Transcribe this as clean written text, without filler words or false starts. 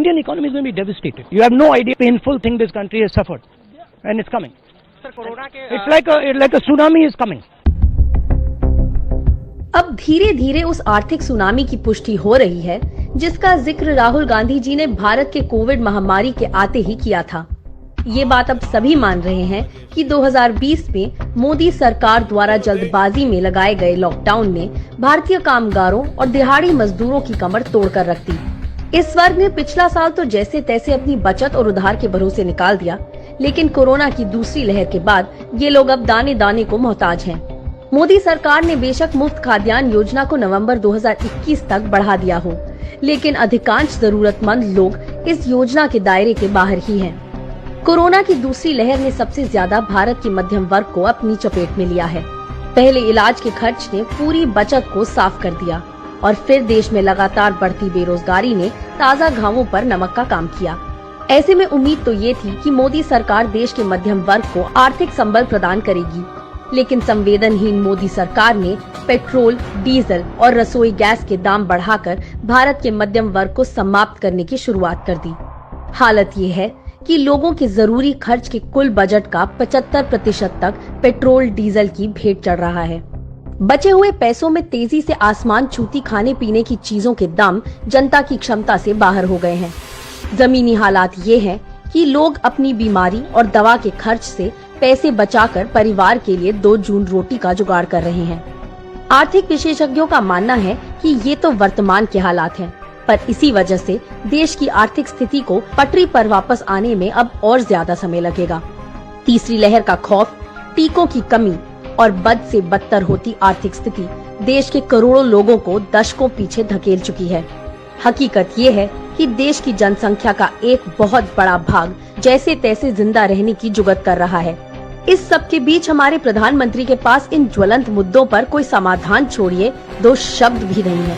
Indian economy is going to be devastated. You have no idea painful thing this country has suffered, and it's coming. Sir, corona के It's like a tsunami is coming. अब धीरे धीरे उस आर्थिक tsunami की पुष्टि हो रही है जिसका जिक्र राहुल गांधी जी ने भारत के कोविड महामारी के आते ही किया था। ये बात अब सभी मान रहे हैं कि 2020 में मोदी सरकार द्वारा जल्दबाजी में लगाए गए लॉकडाउन ने भारतीय कामगारों और दिहाड़ी मजदूरों की कमर तोड़कर रख दी। इस वर्ग ने पिछला साल तो जैसे तैसे अपनी बचत और उधार के भरोसे निकाल दिया, लेकिन कोरोना की दूसरी लहर के बाद ये लोग अब दाने दाने को मोहताज हैं। मोदी सरकार ने बेशक मुफ्त खाद्यान्न योजना को नवंबर 2021 तक बढ़ा दिया हो, लेकिन अधिकांश जरूरतमंद लोग इस योजना के दायरे के बाहर ही हैं। कोरोना की दूसरी लहर ने सबसे ज्यादा भारत के मध्यम वर्ग को अपनी चपेट में लिया है। पहले इलाज के खर्च ने पूरी बचत को साफ कर दिया और फिर देश में लगातार बढ़ती बेरोजगारी ने ताज़ा घावों पर नमक का काम किया। ऐसे में उम्मीद तो ये थी कि मोदी सरकार देश के मध्यम वर्ग को आर्थिक संबल प्रदान करेगी, लेकिन संवेदनहीन मोदी सरकार ने पेट्रोल, डीजल और रसोई गैस के दाम बढ़ाकर भारत के मध्यम वर्ग को समाप्त करने की शुरुआत कर दी। हालत ये है कि लोगों के जरूरी खर्च के कुल बजट का 75% तक पेट्रोल डीजल की भेंट चढ़ रहा है। बचे हुए पैसों में तेजी से आसमान छूती खाने पीने की चीजों के दाम जनता की क्षमता से बाहर हो गए हैं। जमीनी हालात ये हैं कि लोग अपनी बीमारी और दवा के खर्च से पैसे बचाकर परिवार के लिए 2 जून रोटी का जुगाड़ कर रहे हैं। आर्थिक विशेषज्ञों का मानना है कि ये तो वर्तमान के हालात हैं, पर इसी वजह से देश की आर्थिक स्थिति को पटरी पर वापस आने में अब और ज्यादा समय लगेगा। तीसरी लहर का खौफ, टीकों की कमी और बद से बदतर होती आर्थिक स्थिति देश के करोड़ों लोगों को दशकों पीछे धकेल चुकी है। हकीकत ये है कि देश की जनसंख्या का एक बहुत बड़ा भाग जैसे तैसे जिंदा रहने की जुगत कर रहा है। इस सब के बीच हमारे प्रधानमंत्री के पास इन ज्वलंत मुद्दों पर कोई समाधान छोड़िए 2 शब्द भी नहीं है।